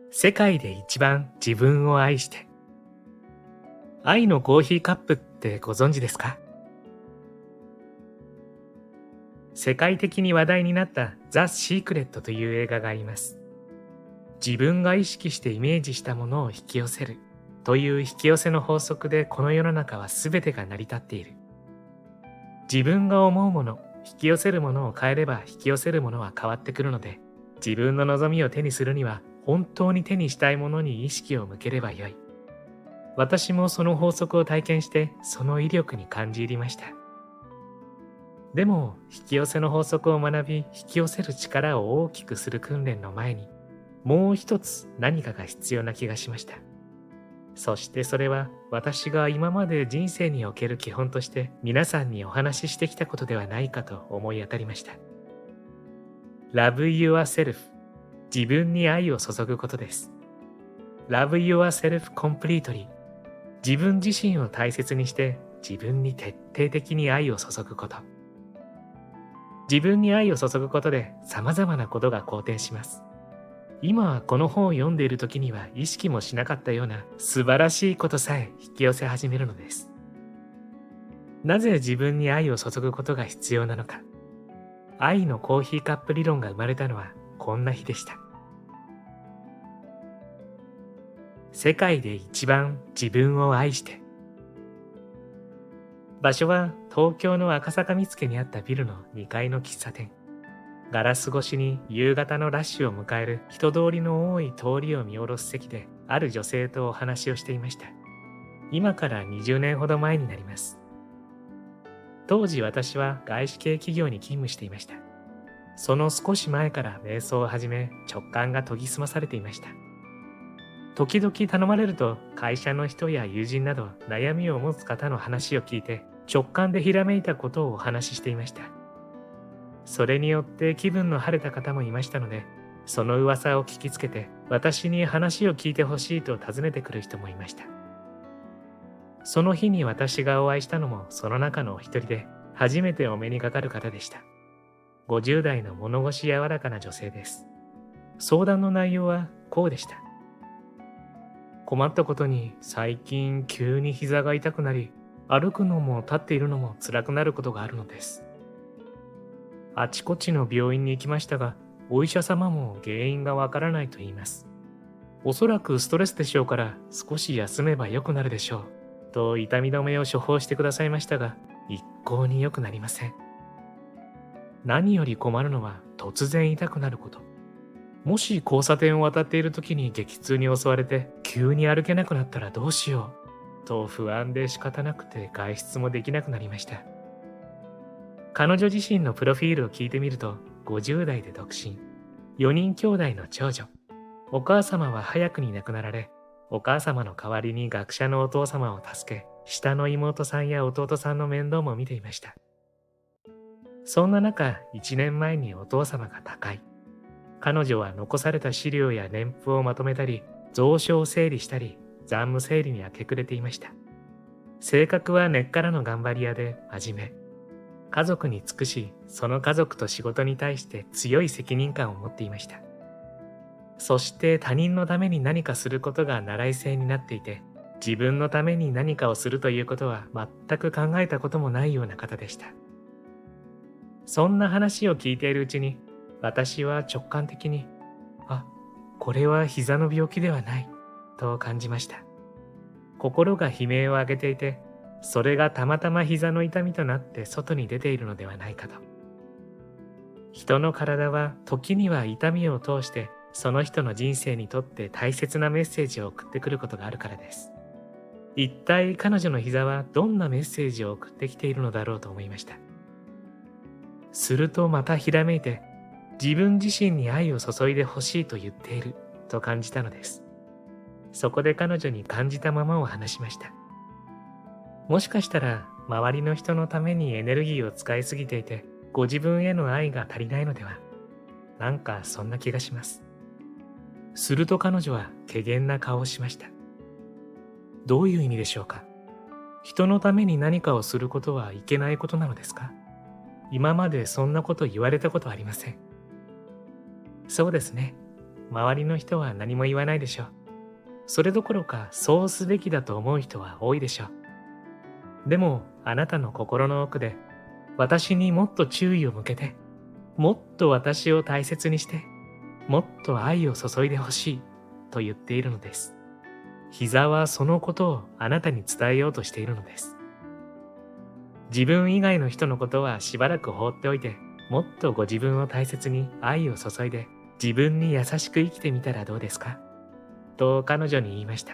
世界で一番自分を愛して。愛のコーヒーカップってご存知ですか？世界的に話題になったザ・シークレットという映画があります。自分が意識してイメージしたものを引き寄せるという引き寄せの法則で、この世の中は全てが成り立っている。自分が思うもの、引き寄せるものを変えれば引き寄せるものは変わってくるので、自分の望みを手にするには本当に手にしたいものに意識を向ければよい。私もその法則を体験して、その威力に感じ入りました。でも引き寄せの法則を学び、引き寄せる力を大きくする訓練の前に、もう一つ何かが必要な気がしました。そしてそれは、私が今まで人生における基本として皆さんにお話ししてきたことではないかと思い当たりました。Love yourself、自分に愛を注ぐことです。Love yourself completely、自分自身を大切にして自分に徹底的に愛を注ぐこと。自分に愛を注ぐことで様々なことが好転します。今この本を読んでいる時には意識もしなかったような素晴らしいことさえ引き寄せ始めるのです。なぜ自分に愛を注ぐことが必要なのか。愛のコーヒーカップ理論が生まれたのはこんな日でした。世界で一番自分を愛して。場所は東京の赤坂見附にあったビルの2階の喫茶店。ガラス越しに夕方のラッシュを迎える人通りの多い通りを見下ろす席で、ある女性とお話をしていました。今から20年ほど前になります。当時私は外資系企業に勤務していました。その少し前から瞑想を始め、直感が研ぎ澄まされていました。時々頼まれると、会社の人や友人など悩みを持つ方の話を聞いて、直感でひらめいたことをお話ししていました。それによって気分の晴れた方もいましたので、その噂を聞きつけて私に話を聞いてほしいと尋ねてくる人もいました。その日に私がお会いしたのもその中のお一人で、初めてお目にかかる方でした。50代の物腰柔らかな女性です。相談の内容はこうでした。困ったことに最近急に膝が痛くなり、歩くのも立っているのも辛くなることがあるのです。あちこちの病院に行きましたが、お医者様も原因がわからないと言います。おそらくストレスでしょうから少し休めば良くなるでしょう、と痛み止めを処方してくださいましたが、一向に良くなりません。何より困るのは突然痛くなること。もし交差点を渡っている時に激痛に襲われて急に歩けなくなったらどうしよう、と不安で仕方なくて外出もできなくなりました。彼女自身のプロフィールを聞いてみると、50代で独身、4人兄弟の長女。お母様は早くに亡くなられ、お母様の代わりに学者のお父様を助け、下の妹さんや弟さんの面倒も見ていました。そんな中、1年前にお父様が他界。彼女は残された資料や年譜をまとめたり、蔵書を整理したり、残務整理に明け暮れていました。性格は根っからの頑張り屋で真面目。家族に尽くし、その家族と仕事に対して強い責任感を持っていました。そして他人のために何かすることが習い性になっていて、自分のために何かをするということは全く考えたこともないような方でした。そんな話を聞いているうちに、私は直感的に、これは膝の病気ではない、と感じました。心が悲鳴を上げていて、それがたまたま膝の痛みとなって外に出ているのではないかと。人の体は時には痛みを通してその人の人生にとって大切なメッセージを送ってくることがあるからです。一体彼女の膝はどんなメッセージを送ってきているのだろうと思いました。するとまたひらめいて、自分自身に愛を注いでほしいと言っていると感じたのです。そこで彼女に感じたままを話しました。もしかしたら周りの人のためにエネルギーを使いすぎていて、ご自分への愛が足りないのでは。なんかそんな気がします。すると彼女は怪訝な顔をしました。どういう意味でしょうか。人のために何かをすることはいけないことなのですか。今までそんなこと言われたことはありません。そうですね。周りの人は何も言わないでしょう。それどころかそうすべきだと思う人は多いでしょう。でもあなたの心の奥で私にもっと注意を向けて、もっと私を大切にして、もっと愛を注いでほしいと言っているのです。膝はそのことをあなたに伝えようとしているのです。自分以外の人のことはしばらく放っておいて、もっとご自分を大切に愛を注いで、自分に優しく生きてみたらどうですかと彼女に言いました。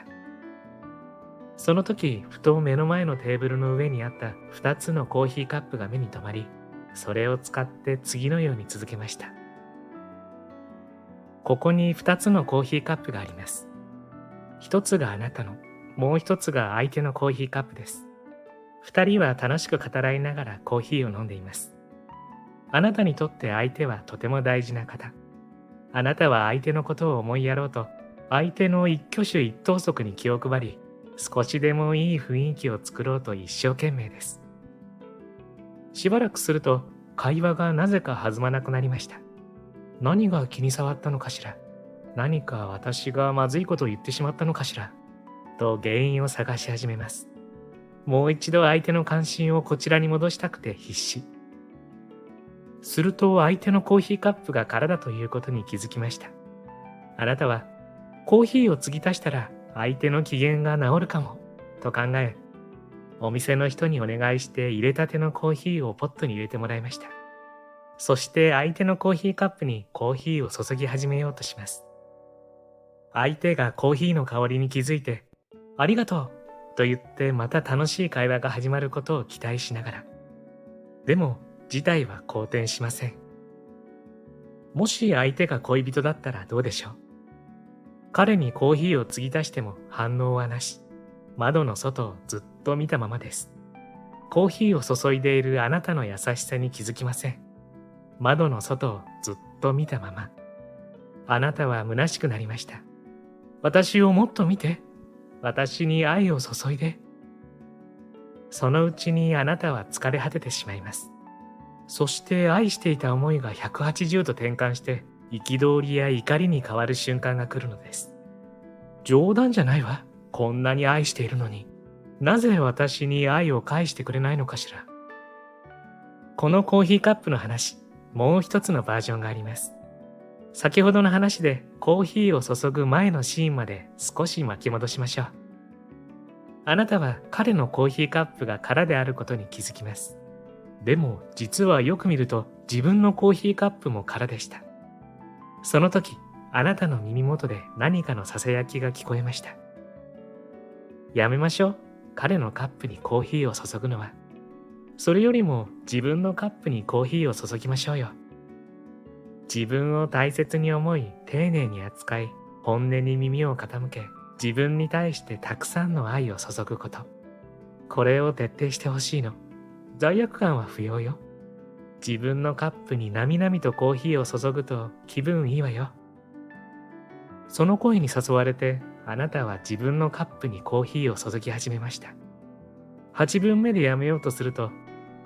その時、ふと目の前のテーブルの上にあった2つのコーヒーカップが目に留まり、それを使って次のように続けました。ここに2つのコーヒーカップがあります。1つがあなたの、もう1つが相手のコーヒーカップです。2人は楽しく語らいながらコーヒーを飲んでいます。あなたにとって相手はとても大事な方。あなたは相手のことを思いやろうと、相手の一挙手一投足に気を配り、少しでもいい雰囲気を作ろうと一生懸命です。しばらくすると、会話がなぜか弾まなくなりました。何が気に障ったのかしら。何か私がまずいことを言ってしまったのかしら。と原因を探し始めます。もう一度相手の関心をこちらに戻したくて必死。すると相手のコーヒーカップが空だということに気づきました。あなたはコーヒーを継ぎ足したら相手の機嫌が治るかもと考え、お店の人にお願いして入れたてのコーヒーをポットに入れてもらいました。そして相手のコーヒーカップにコーヒーを注ぎ始めようとします。相手がコーヒーの香りに気づいて、ありがとうと言ってまた楽しい会話が始まることを期待しながら。でも事態は好転しません。もし相手が恋人だったらどうでしょう。彼にコーヒーを継ぎ足しても反応はなし、窓の外をずっと見たままです。コーヒーを注いでいるあなたの優しさに気づきません。窓の外をずっと見たまま。あなたは虚しくなりました。私をもっと見て。私に愛を注いで。そのうちにあなたは疲れ果ててしまいます。そして愛していた思いが180度転換して、憤りや怒りに変わる瞬間が来るのです。冗談じゃないわ。こんなに愛しているのに。なぜ私に愛を返してくれないのかしら。このコーヒーカップの話、もう一つのバージョンがあります。先ほどの話でコーヒーを注ぐ前のシーンまで少し巻き戻しましょう。あなたは彼のコーヒーカップが空であることに気づきます。でも実はよく見ると自分のコーヒーカップも空でした。その時、あなたの耳元で何かのささやきが聞こえました。やめましょう。彼のカップにコーヒーを注ぐのは。それよりも自分のカップにコーヒーを注ぎましょうよ。自分を大切に思い、丁寧に扱い、本音に耳を傾け、自分に対してたくさんの愛を注ぐこと。これを徹底してほしいの。罪悪感は不要よ。自分のカップになみなみとコーヒーを注ぐと気分いいわよ。その声に誘われて、あなたは自分のカップにコーヒーを注ぎ始めました。8分目でやめようとすると、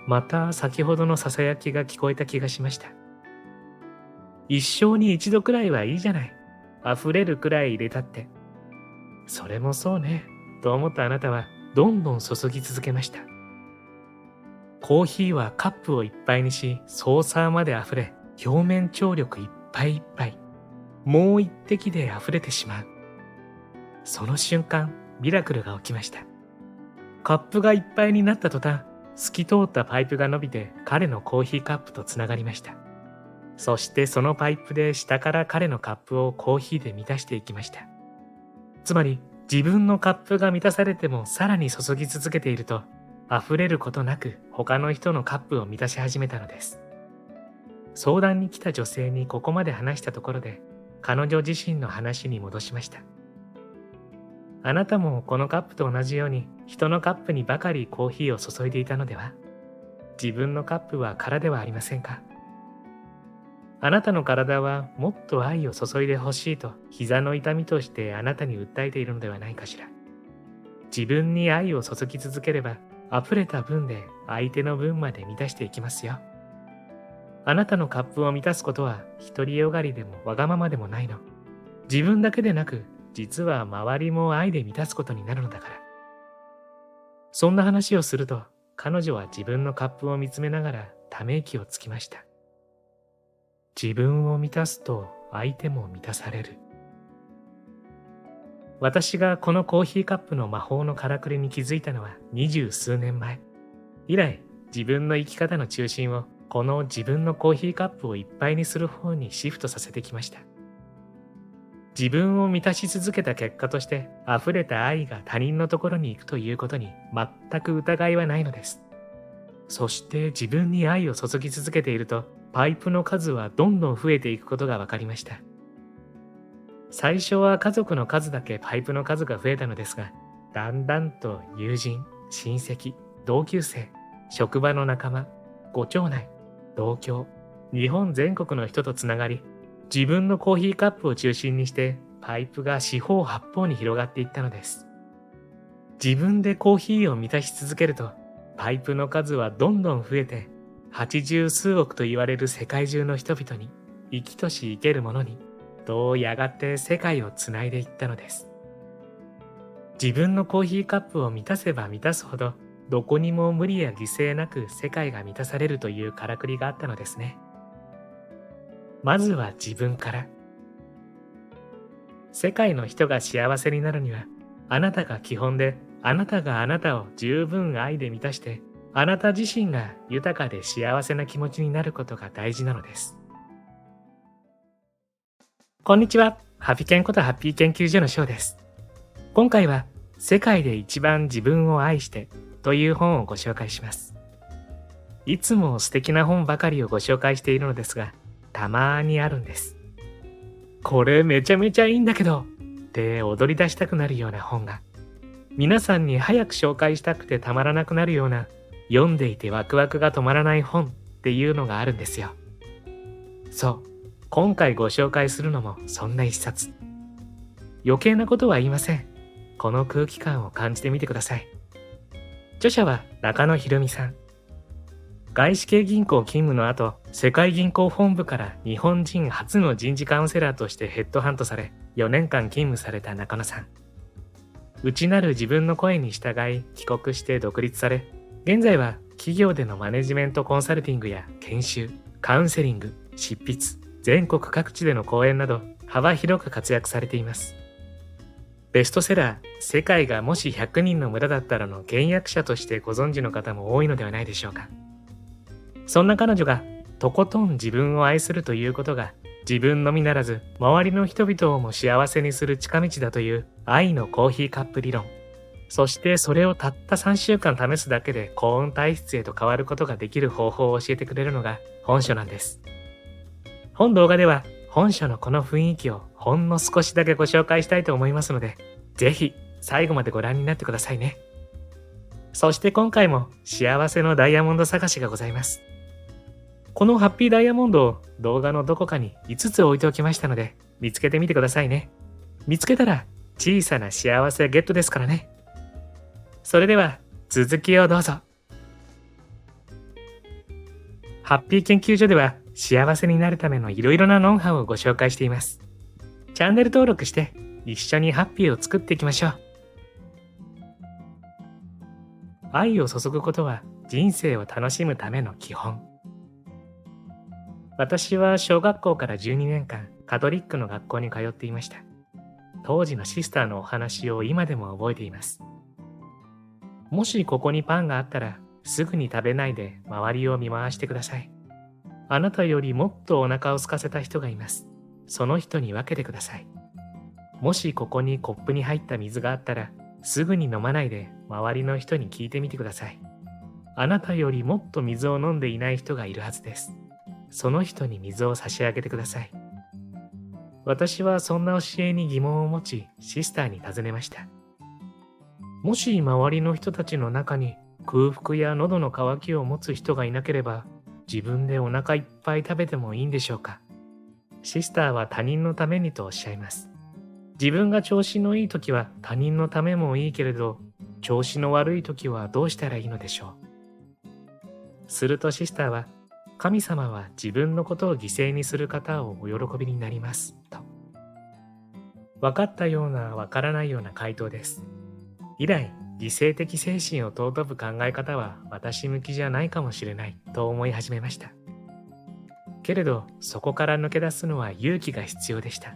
また先ほどのささやきが聞こえた気がしました。一生に一度くらいはいいじゃない。溢れるくらい入れたって。それもそうね、と思ったあなたはどんどん注ぎ続けました。コーヒーはカップをいっぱいにし、ソーサーまで溢れ、表面張力いっぱいいっぱい。もう一滴で溢れてしまう。その瞬間、ミラクルが起きました。カップがいっぱいになった途端、透き通ったパイプが伸びて彼のコーヒーカップとつながりました。そしてそのパイプで下から彼のカップをコーヒーで満たしていきました。つまり自分のカップが満たされてもさらに注ぎ続けていると、溢れることなく他の人のカップを満たし始めたのです。相談に来た女性にここまで話したところで、彼女自身の話に戻しました。あなたもこのカップと同じように人のカップにばかりコーヒーを注いでいたのでは？自分のカップは空ではありませんか？あなたの体はもっと愛を注いでほしいと膝の痛みとしてあなたに訴えているのではないかしら。自分に愛を注ぎ続ければ溢れた分で相手の分まで満たしていきますよ。あなたのカップを満たすことは独りよがりでもわがままでもないの。自分だけでなく、実は周りも愛で満たすことになるのだから。そんな話をすると、彼女は自分のカップを見つめながらため息をつきました。自分を満たすと相手も満たされる。私がこのコーヒーカップの魔法のからくりに気づいたのは20数年前。以来、自分の生き方の中心をこの自分のコーヒーカップをいっぱいにする方にシフトさせてきました。自分を満たし続けた結果として溢れた愛が他人のところに行くということに全く疑いはないのです。そして自分に愛を注ぎ続けているとパイプの数はどんどん増えていくことが分かりました。最初は家族の数だけパイプの数が増えたのですが、だんだんと友人、親戚、同級生、職場の仲間、ご町内、同郷、日本全国の人とつながり、自分のコーヒーカップを中心にしてパイプが四方八方に広がっていったのです。自分でコーヒーを満たし続けると、パイプの数はどんどん増えて、80数億と言われる世界中の人々に、生きとし生けるものに、とやがて世界をつないでいったのです。自分のコーヒーカップを満たせば満たすほど、どこにも無理や犠牲なく世界が満たされるというからくりがあったのですね。まずは自分から。世界の人が幸せになるには、あなたが基本で、あなたがあなたを十分愛で満たして、あなた自身が豊かで幸せな気持ちになることが大事なのです。こんにちは。ハピケンことハッピー研究所のショウです。今回は、世界で一番自分を愛してという本をご紹介します。いつも素敵な本ばかりをご紹介しているのですが、たまにあるんです。これめちゃめちゃいいんだけどって踊り出したくなるような本が、皆さんに早く紹介したくてたまらなくなるような、読んでいてワクワクが止まらない本っていうのがあるんですよ。そう、今回ご紹介するのもそんな一冊。余計なことは言いません。この空気感を感じてみてください。著者は中野博美さん。外資系銀行勤務の後、世界銀行本部から日本人初の人事カウンセラーとしてヘッドハントされ、4年間勤務された中野さん。内なる自分の声に従い帰国して独立され、現在は企業でのマネジメントコンサルティングや研修、カウンセリング、執筆、全国各地での講演など幅広く活躍されています。ベストセラー、世界がもし100人の村だったらの原訳者としてご存知の方も多いのではないでしょうか。そんな彼女がとことん自分を愛するということが自分のみならず周りの人々をも幸せにする近道だという愛のコーヒーカップ理論。そしてそれをたった3週間試すだけで高温体質へと変わることができる方法を教えてくれるのが本書なんです。本動画では本書のこの雰囲気をほんの少しだけご紹介したいと思いますので、ぜひ最後までご覧になってくださいね。そして今回も幸せのダイヤモンド探しがございます。このハッピーダイヤモンドを動画のどこかに5つ置いておきましたので、見つけてみてくださいね。見つけたら小さな幸せゲットですからね。それでは続きをどうぞ。ハッピー研究所では幸せになるためのいろいろなノウハウをご紹介しています。チャンネル登録して一緒にハッピーを作っていきましょう。愛を注ぐことは人生を楽しむための基本。私は小学校から12年間カトリックの学校に通っていました。当時のシスターのお話を今でも覚えています。もしここにパンがあったらすぐに食べないで周りを見回してください。あなたよりもっとお腹を空かせた人がいます。その人に分けてください。もしここにコップに入った水があったらすぐに飲まないで周りの人に聞いてみてください。あなたよりもっと水を飲んでいない人がいるはずです。その人に水を差し上げてください。私はそんな教えに疑問を持ち、シスターに尋ねました。もし周りの人たちの中に空腹や喉の渇きを持つ人がいなければ、自分でお腹いっぱい食べてもいいんでしょうか。シスターは他人のためにとおっしゃいます。自分が調子のいい時は他人のためもいいけれど、調子の悪い時はどうしたらいいのでしょう。するとシスターは、神様は自分のことを犠牲にする方をお喜びになりますと。分かったような分からないような回答です。以来、理性的精神を尊ぶ考え方は私向きじゃないかもしれないと思い始めました。けれど、そこから抜け出すのは勇気が必要でした。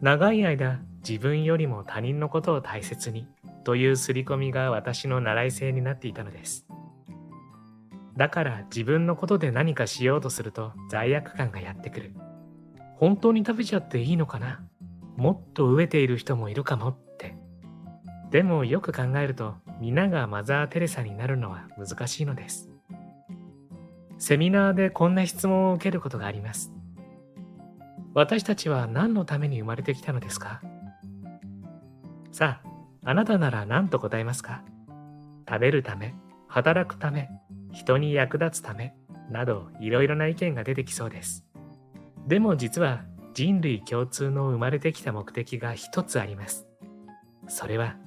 長い間、自分よりも他人のことを大切にという刷り込みが私の習い性になっていたのです。だから自分のことで何かしようとすると罪悪感がやってくる。本当に食べちゃっていいのかな？もっと飢えている人もいるかもって。でもよく考えると、皆がマザー・テレサになるのは難しいのです。セミナーでこんな質問を受けることがあります。私たちは何のために生まれてきたのですか？さあ、あなたなら何と答えますか？食べるため、働くため、人に役立つため、などいろいろな意見が出てきそうです。でも実は人類共通の生まれてきた目的が一つあります。それは、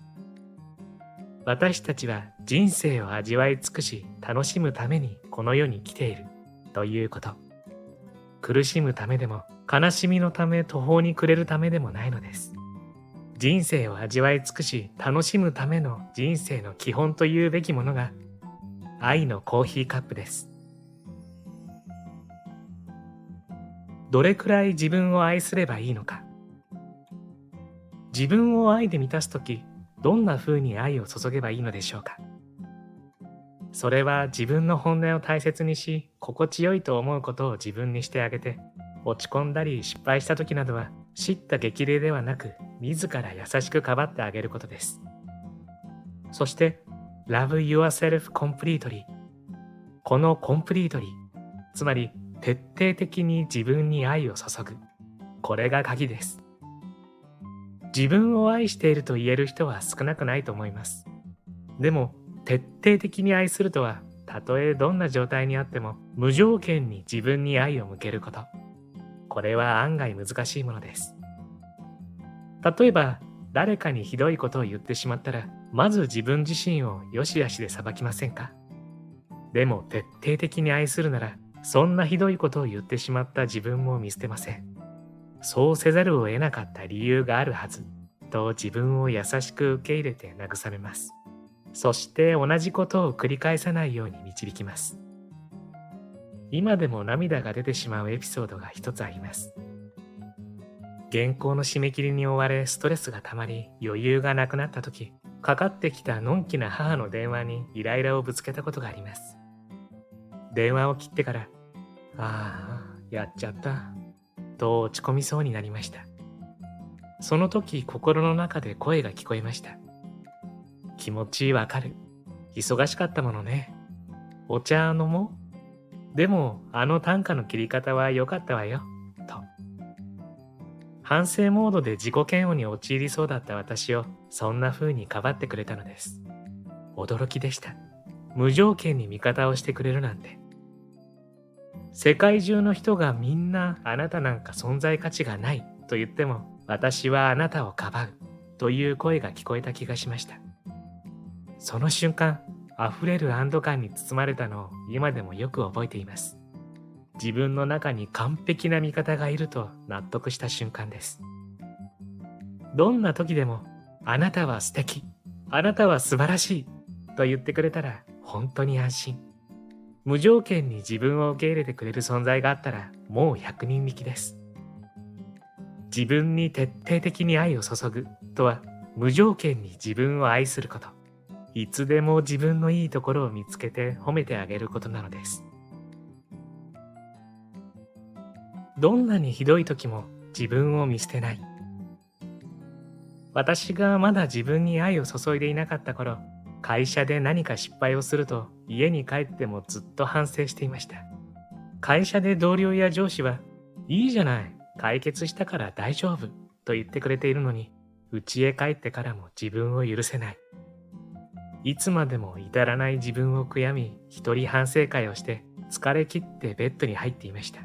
私たちは人生を味わい尽くし楽しむためにこの世に来ているということ。苦しむためでも悲しみのため途方に暮れるためでもないのです。人生を味わい尽くし楽しむための人生の基本というべきものが愛のコーヒーカップです。どれくらい自分を愛すればいいのか。自分を愛で満たすとき、どんな風に愛を注げばいいのでしょうか。それは自分の本音を大切にし、心地よいと思うことを自分にしてあげて、落ち込んだり失敗した時などは、叱咤激励ではなく、自ら優しくかばってあげることです。そして、Love yourself completely。このコンプリートリー、つまり徹底的に自分に愛を注ぐ。これが鍵です。自分を愛していると言える人は少なくないと思います。でも、徹底的に愛するとは、たとえどんな状態にあっても、無条件に自分に愛を向けること。これは案外難しいものです。例えば、誰かにひどいことを言ってしまったら、まず自分自身を良し悪しで裁きませんか？でも徹底的に愛するなら、そんなひどいことを言ってしまった自分も見捨てません。そうせざるを得なかった理由があるはず、と自分を優しく受け入れて慰めます。そして同じことを繰り返さないように導きます。今でも涙が出てしまうエピソードが一つあります。原稿の締め切りに追われストレスがたまり余裕がなくなった時、かかってきたのんきな母の電話にイライラをぶつけたことがあります。電話を切ってから、ああ、やっちゃった、と落ち込みそうになりました。その時心の中で声が聞こえました。気持ちわかる。忙しかったものね。お茶飲もう？でもあの短歌の切り方は良かったわよ。と。反省モードで自己嫌悪に陥りそうだった私をそんな風にかばってくれたのです。驚きでした。無条件に味方をしてくれるなんて。世界中の人がみんなあなたなんか存在価値がないと言っても、私はあなたをかばうという声が聞こえた気がしました。その瞬間、溢れる安堵感に包まれたのを今でもよく覚えています。自分の中に完璧な味方がいると納得した瞬間です。どんな時でも、あなたは素敵、あなたは素晴らしいと言ってくれたら本当に安心。無条件に自分を受け入れてくれる存在があったらもう100人力です。自分に徹底的に愛を注ぐとは、無条件に自分を愛すること。いつでも自分のいいところを見つけて褒めてあげることなのです。どんなにひどい時も自分を見捨てない。私がまだ自分に愛を注いでいなかった頃、会社で何か失敗をすると家に帰ってもずっと反省していました。会社で同僚や上司は、いいじゃない、解決したから大丈夫と言ってくれているのに、家へ帰ってからも自分を許せない。いつまでも至らない自分を悔やみ、一人反省会をして疲れ切ってベッドに入っていました。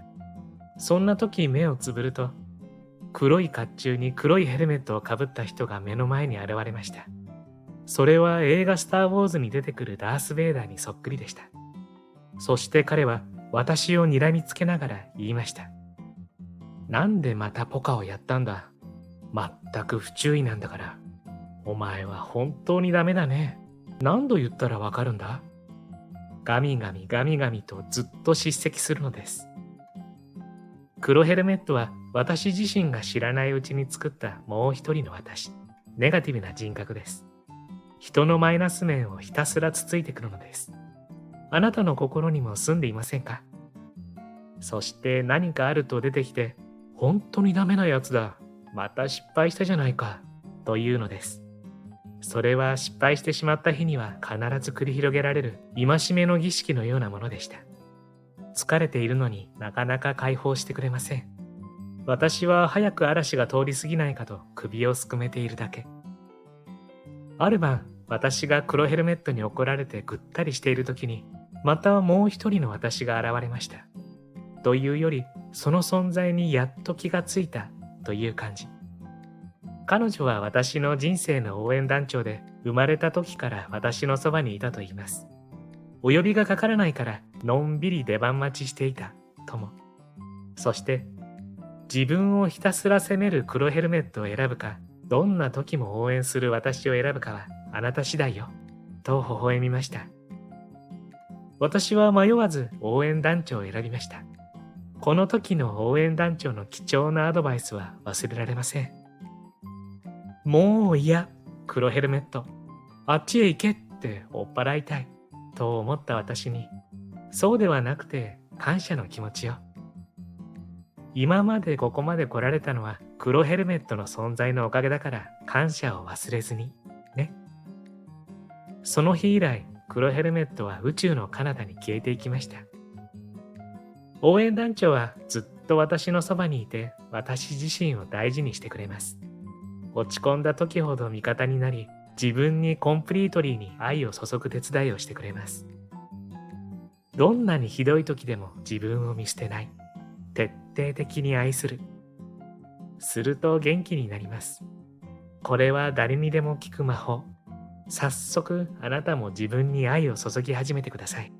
そんな時目をつぶると、黒い甲冑に黒いヘルメットをかぶった人が目の前に現れました。それは映画スター・ウォーズに出てくるダース・ベイダーにそっくりでした。そして彼は私を睨みつけながら言いました。なんでまたポカをやったんだ？全く不注意なんだから。お前は本当にダメだね。何度言ったらわかるんだ？ガミガミガミガミとずっと叱責するのです。黒ヘルメットは私自身が知らないうちに作ったもう一人の私、ネガティブな人格です。人のマイナス面をひたすらつついてくるのです。あなたの心にも住んでいませんか？そして何かあると出てきて、本当にダメなやつだ。また失敗したじゃないか。というのです。それは失敗してしまった日には必ず繰り広げられる戒めの儀式のようなものでした。疲れているのになかなか解放してくれません。私は早く嵐が通り過ぎないかと首をすくめているだけ。ある晩、私が黒ヘルメットに怒られてぐったりしている時に、またもう一人の私が現れました。というより、その存在にやっと気がついたという感じ。彼女は私の人生の応援団長で、生まれた時から私のそばにいたと言います。お呼びがかからないからのんびり出番待ちしていたとも。そして自分をひたすら責める黒ヘルメットを選ぶか、どんな時も応援する私を選ぶかはあなた次第よと微笑みました。私は迷わず応援団長を選びました。この時の応援団長の貴重なアドバイスは忘れられません。もう嫌、黒ヘルメット。あっちへ行けって追っ払いたい。と思った私に、そうではなくて感謝の気持ちよ。今までここまで来られたのは黒ヘルメットの存在のおかげだから感謝を忘れずに、ね。その日以来、黒ヘルメットは宇宙の彼方に消えていきました。応援団長はずっと私のそばにいて、私自身を大事にしてくれます。落ち込んだ時ほど味方になり、自分にコンプリートリーに愛を注ぐ手伝いをしてくれます。どんなにひどい時でも自分を見捨てない。徹底的に愛する。すると元気になります。これは誰にでも効く魔法。早速あなたも自分に愛を注ぎ始めてください。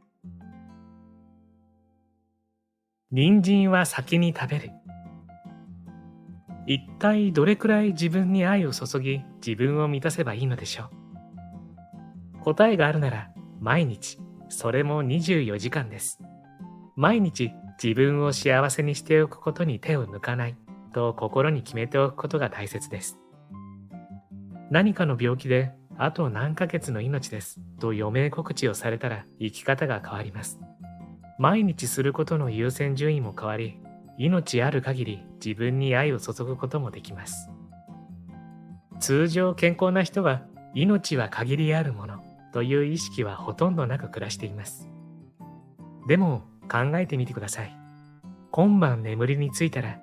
人参は先に食べる。一体どれくらい自分に愛を注ぎ、自分を満たせばいいのでしょう。答えがあるなら、毎日、それも24時間です。毎日自分を幸せにしておくことに手を抜かないと心に決めておくことが大切です。何かの病気で、あと何ヶ月の命ですと余命告知をされたら生き方が変わります。毎日することの優先順位も変わり、命ある限り自分に愛を注ぐこともできます。通常健康な人は命は限りあるものという意識はほとんどなく暮らしています。でも考えてみてください。今晩眠りについたら、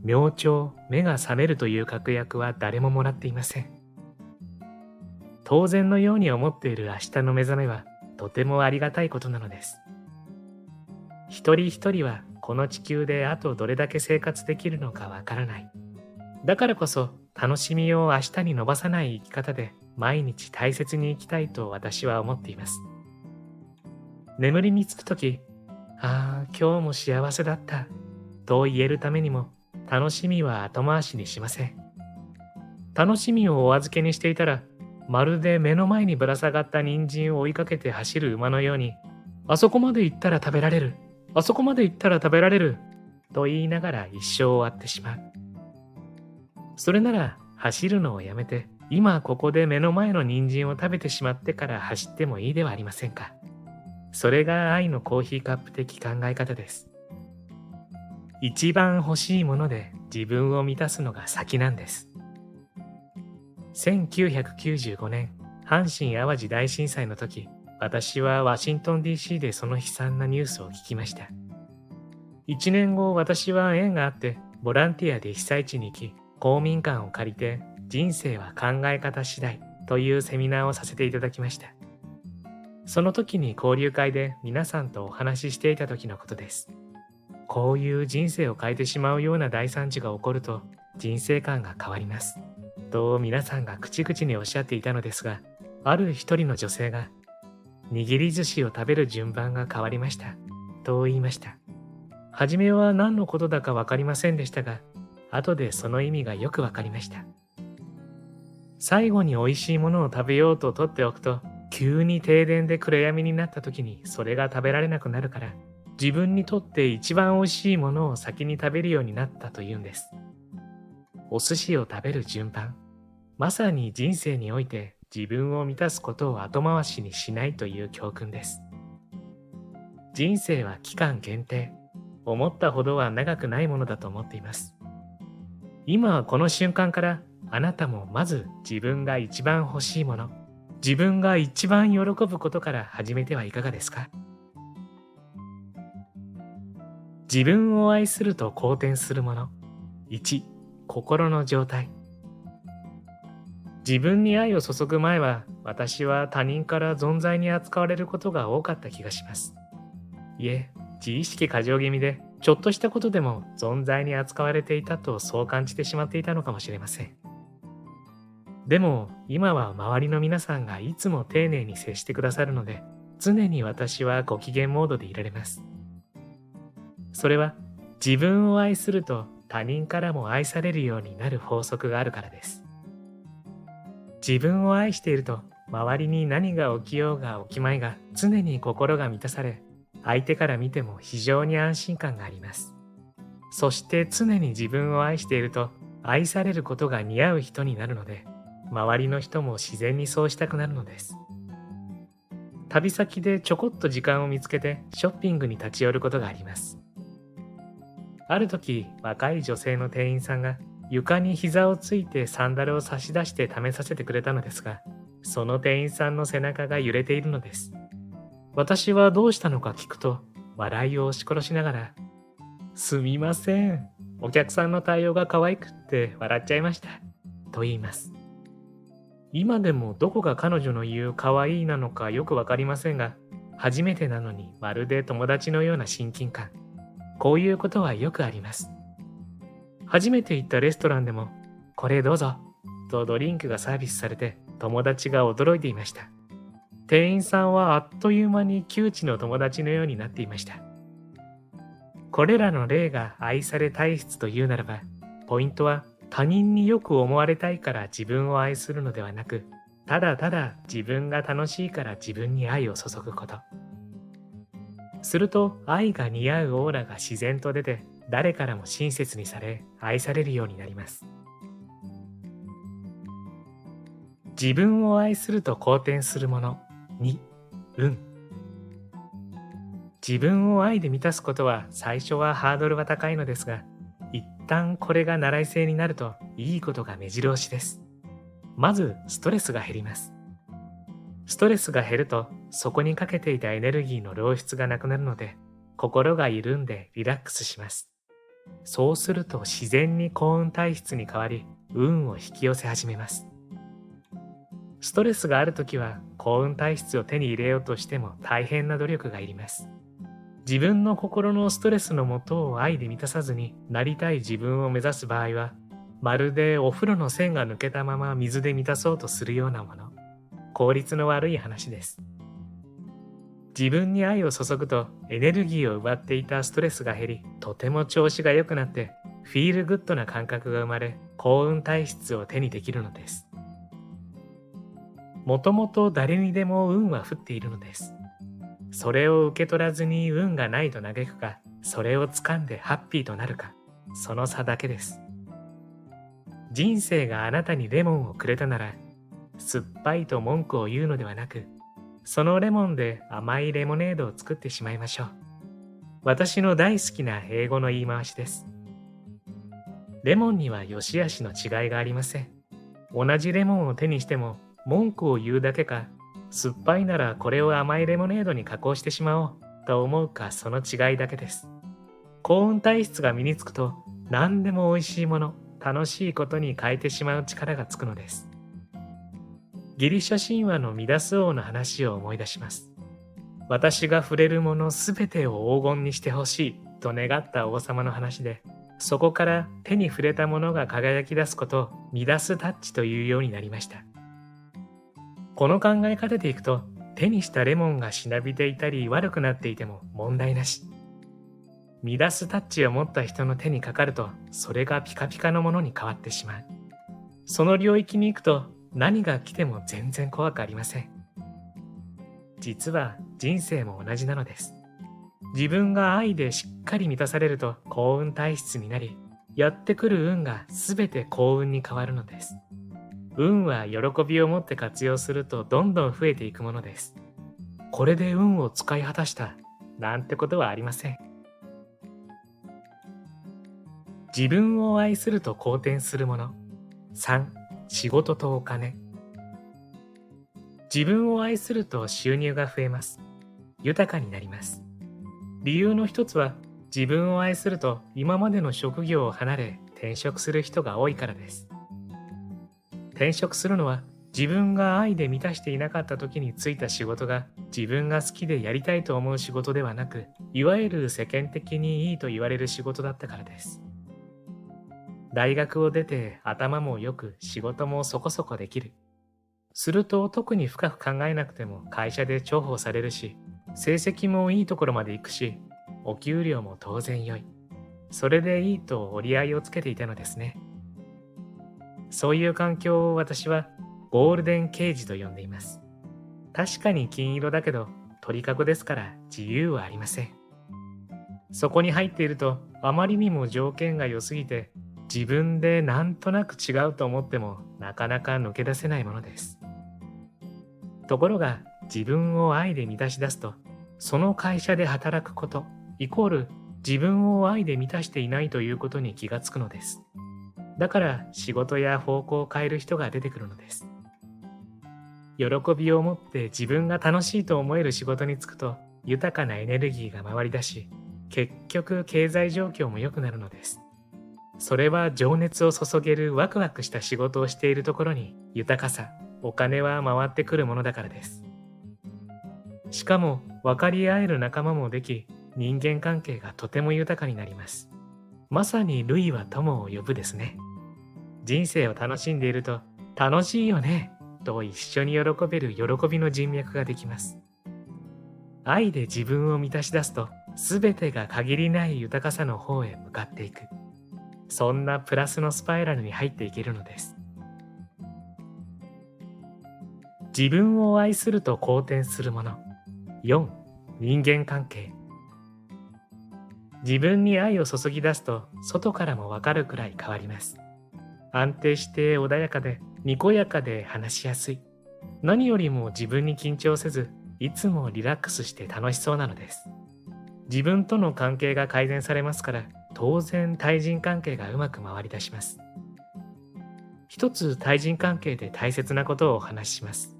明朝目が覚めるという確約は誰ももらっていません。当然のように思っている明日の目覚めはとてもありがたいことなのです。一人一人はこの地球であとどれだけ生活できるのかわからない。だからこそ楽しみを明日に伸ばさない生き方で毎日大切に生きたいと私は思っています。眠りにつくとき、ああ、今日も幸せだったと言えるためにも楽しみは後回しにしません。楽しみをお預けにしていたら、まるで目の前にぶら下がった人参を追いかけて走る馬のように、あそこまで行ったら食べられる。あそこまで行ったら食べられると言いながら一生終わってしまう。それなら走るのをやめて、今ここで目の前の人参を食べてしまってから走ってもいいではありませんか。それが愛のコーヒーカップ的考え方です。一番欲しいもので自分を満たすのが先なんです。1995年、阪神・淡路大震災の時、私はワシントン DC でその悲惨なニュースを聞きました。1年後、私は縁があってボランティアで被災地に行き、公民館を借りて人生は考え方次第というセミナーをさせていただきました。その時に交流会で皆さんとお話ししていた時のことです。こういう人生を変えてしまうような大惨事が起こると人生観が変わります。と皆さんが口々におっしゃっていたのですが、ある一人の女性が、握り寿司を食べる順番が変わりました。と言いました。はじめは何のことだかわかりませんでしたが、後でその意味がよくわかりました。最後に美味しいものを食べようと取っておくと、急に停電で暗闇になった時にそれが食べられなくなるから、自分にとって一番美味しいものを先に食べるようになったというんです。お寿司を食べる順番、まさに人生において自分を満たすことを後回しにしないという教訓です。人生は期間限定、思ったほどは長くないものだと思っています。今この瞬間からあなたもまず自分が一番欲しいもの、自分が一番喜ぶことから始めてはいかがですか？自分を愛すると好転するもの。1、心の状態。自分に愛を注ぐ前は、私は他人から存在に扱われることが多かった気がします。いえ、自意識過剰気味で、ちょっとしたことでも存在に扱われていたとそう感じてしまっていたのかもしれません。でも、今は周りの皆さんがいつも丁寧に接してくださるので、常に私はご機嫌モードでいられます。それは、自分を愛すると他人からも愛されるようになる法則があるからです。自分を愛していると、周りに何が起きようが起きまいが常に心が満たされ、相手から見ても非常に安心感があります。そして常に自分を愛していると、愛されることが似合う人になるので、周りの人も自然にそうしたくなるのです。旅先でちょこっと時間を見つけてショッピングに立ち寄ることがあります。ある時、若い女性の店員さんが床に膝をついてサンダルを差し出して試させてくれたのですが、その店員さんの背中が揺れているのです。私はどうしたのか聞くと、笑いを押し殺しながら、すみません。お客さんの対応が可愛くって笑っちゃいました。と言います。今でもどこが彼女の言う可愛いなのかよくわかりませんが、初めてなのにまるで友達のような親近感。こういうことはよくあります。初めて行ったレストランでも、これどうぞ、とドリンクがサービスされて友達が驚いていました。店員さんはあっという間に旧知の友達のようになっていました。これらの例が愛され体質というならば、ポイントは他人によく思われたいから自分を愛するのではなく、ただただ自分が楽しいから自分に愛を注ぐこと。すると愛が似合うオーラが自然と出て、誰からも親切にされ愛されるようになります。自分を愛すると好転するもの。2、運。自分を愛で満たすことは最初はハードルは高いのですが、一旦これが習い性になるといいことが目白押しです。まずストレスが減ります。ストレスが減ると、そこにかけていたエネルギーの漏出がなくなるので、心が緩んでリラックスします。そうすると自然に幸運体質に変わり、運を引き寄せ始めます。ストレスがあるときは幸運体質を手に入れようとしても大変な努力がいります。自分の心のストレスのもとを愛で満たさずになりたい自分を目指す場合は、まるでお風呂の栓が抜けたまま水で満たそうとするようなもの。効率の悪い話です。自分に愛を注ぐとエネルギーを奪っていたストレスが減り、とても調子が良くなってフィールグッドな感覚が生まれ、幸運体質を手にできるのです。もともと誰にでも運は降っているのです。それを受け取らずに運がないと嘆くか、それを掴んでハッピーとなるか、その差だけです。人生があなたにレモンをくれたなら、酸っぱいと文句を言うのではなく、そのレモンで甘いレモネードを作ってしまいましょう。私の大好きな英語の言い回しです。レモンには良し悪しの違いがありません。同じレモンを手にしても文句を言うだけか、酸っぱいならこれを甘いレモネードに加工してしまおうと思うか、その違いだけです。幸運体質が身につくと、何でも美味しいもの、楽しいことに変えてしまう力がつくのです。ギリシャ神話のミダス王の話を思い出します。私が触れるものすべてを黄金にしてほしいと願った王様の話で、そこから手に触れたものが輝き出すことをミダスタッチというようになりました。この考え方でいくと、手にしたレモンがしなびていたり悪くなっていても問題なし。乱すタッチを持った人の手にかかると、それがピカピカのものに変わってしまう。その領域に行くと、何が来ても全然怖くありません。実は人生も同じなのです。自分が愛でしっかり満たされると幸運体質になり、やってくる運がすべて幸運に変わるのです。運は喜びを持って活用するとどんどん増えていくものです。これで運を使い果たしたなんてことはありません。自分を愛すると好転するもの。3、仕事とお金。自分を愛すると収入が増えます。豊かになります。理由の一つは、自分を愛すると今までの職業を離れ転職する人が多いからです。転職するのは、自分が愛で満たしていなかった時に就いた仕事が自分が好きでやりたいと思う仕事ではなく、いわゆる世間的にいいと言われる仕事だったからです。大学を出て頭も良く仕事もそこそこできる。すると特に深く考えなくても会社で重宝されるし、成績もいいところまで行くし、お給料も当然良い。それでいいと折り合いをつけていたのですね。そういう環境を私はゴールデンケージと呼んでいます。確かに金色だけど鳥かごですから自由はありません。そこに入っているとあまりにも条件が良すぎて、自分でなんとなく違うと思ってもなかなか抜け出せないものです。ところが自分を愛で満たし出すと、その会社で働くことイコール自分を愛で満たしていないということに気がつくのです。だから仕事や方向を変える人が出てくるのです。喜びを持って自分が楽しいと思える仕事に就くと、豊かなエネルギーが回り出し、結局経済状況も良くなるのです。それは情熱を注げるワクワクした仕事をしているところに豊かさ、お金は回ってくるものだからです。しかも分かり合える仲間もでき、人間関係がとても豊かになります。まさに類は友を呼ぶですね。人生を楽しんでいると、楽しいよねと一緒に喜べる喜びの人脈ができます。愛で自分を満たし出すと、すべてが限りない豊かさの方へ向かっていく。そんなプラスのスパイラルに入っていけるのです。自分を愛すると好転するもの。4、人間関係。自分に愛を注ぎ出すと、外からもわかるくらい変わります。安定して穏やかで、にこやかで話しやすい。何よりも自分に緊張せず、いつもリラックスして楽しそうなのです。自分との関係が改善されますから、当然対人関係がうまく回り出します。一つ対人関係で大切なことをお話しします。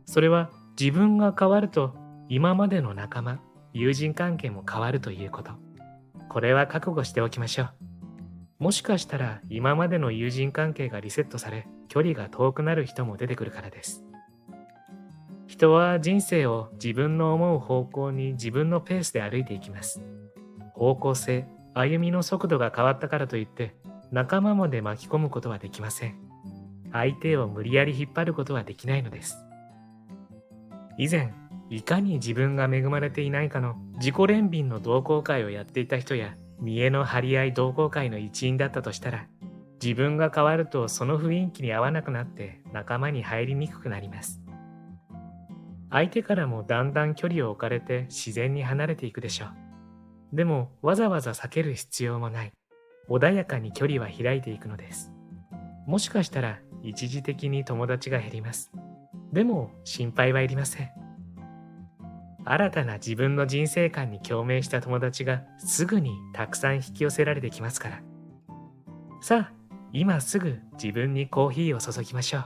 それは自分が変わると今までの仲間、友人関係も変わるということ。これは覚悟しておきましょう。もしかしたら今までの友人関係がリセットされ、距離が遠くなる人も出てくるからです。人は人生を自分の思う方向に自分のペースで歩いていきます。方向性、歩みの速度が変わったからといって仲間まで巻き込むことはできません。相手を無理やり引っ張ることはできないのです。以前、いかに自分が恵まれていないかの自己憐憫の同好会をやっていた人や、見栄の張り合い同好会の一員だったとしたら、自分が変わるとその雰囲気に合わなくなって仲間に入りにくくなります。相手からもだんだん距離を置かれて自然に離れていくでしょう。でもわざわざ避ける必要もない。穏やかに距離は開いていくのです。もしかしたら一時的に友達が減ります。でも心配はいりません。新たな自分の人生観に共鳴した友達がすぐにたくさん引き寄せられてきますから。さあ、今すぐ自分にコーヒーを注ぎましょう。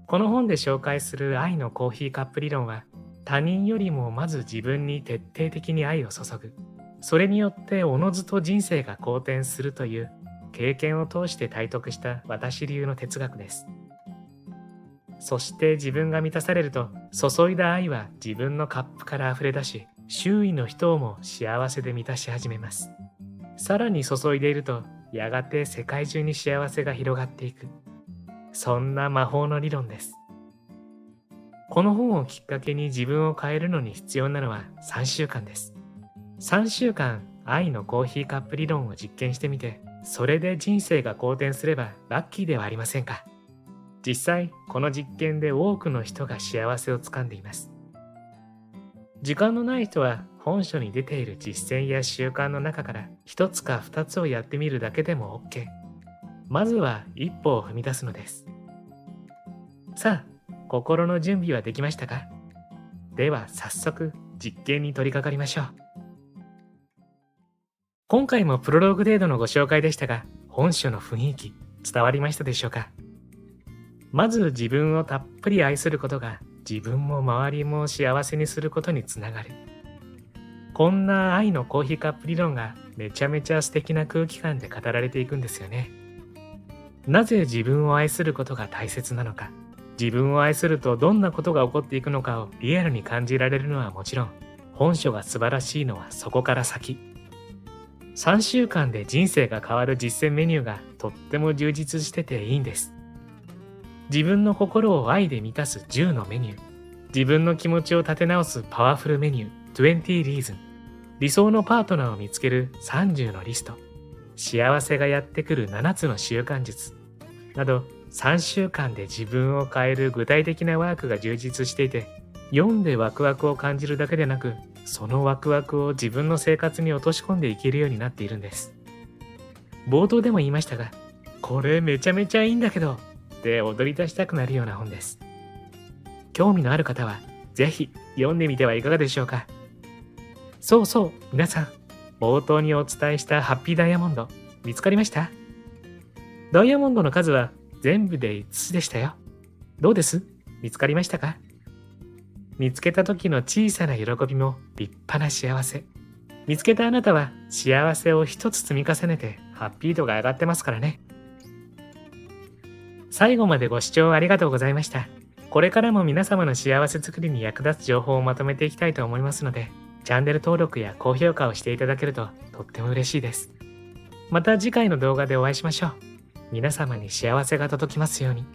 この本で紹介する愛のコーヒーカップ理論は、他人よりもまず自分に徹底的に愛を注ぐ。それによっておのずと人生が好転するという経験を通して体得した私流の哲学です。そして自分が満たされると、注いだ愛は自分のカップから溢れ出し、周囲の人をも幸せで満たし始めます。さらに注いでいると、やがて世界中に幸せが広がっていく。そんな魔法の理論です。この本をきっかけに自分を変えるのに必要なのは3週間です。3週間、愛のコーヒーカップ理論を実験してみて、それで人生が好転すればラッキーではありませんか。実際、この実験で多くの人が幸せをつかんでいます。時間のない人は本書に出ている実践や習慣の中から1つか2つをやってみるだけでも OK。まずは一歩を踏み出すのです。さあ、心の準備はできましたか？では早速実験に取り掛かりましょう。今回もプロローグ程度のご紹介でしたが、本書の雰囲気伝わりましたでしょうか？まず自分をたっぷり愛することが自分も周りも幸せにすることにつながる。こんな愛のコーヒーカップ理論がめちゃめちゃ素敵な空気感で語られていくんですよね。なぜ自分を愛することが大切なのか、自分を愛するとどんなことが起こっていくのかをリアルに感じられるのはもちろん、本書が素晴らしいのはそこから先。3週間で人生が変わる実践メニューがとっても充実してていいんです。自分の心を愛で満たす10のメニュー、自分の気持ちを立て直すパワフルメニュー20 Reason、理想のパートナーを見つける30のリスト、幸せがやってくる7つの習慣術など、3週間で自分を変える具体的なワークが充実していて、読んでワクワクを感じるだけでなく、そのワクワクを自分の生活に落とし込んでいけるようになっているんです。冒頭でも言いましたが、これめちゃめちゃいいんだけどって踊り出したくなるような本です。興味のある方はぜひ読んでみてはいかがでしょうか。そうそう、皆さん、冒頭にお伝えしたハッピーダイヤモンド見つかりました？ダイヤモンドの数は全部で5つでしたよ。どうです？見つかりましたか？見つけた時の小さな喜びも立派な幸せ。見つけたあなたは幸せを一つ積み重ねてハッピー度が上がってますからね。最後までご視聴ありがとうございました。これからも皆様の幸せ作りに役立つ情報をまとめていきたいと思いますので、チャンネル登録や高評価をしていただけるととっても嬉しいです。また次回の動画でお会いしましょう。皆様に幸せが届きますように。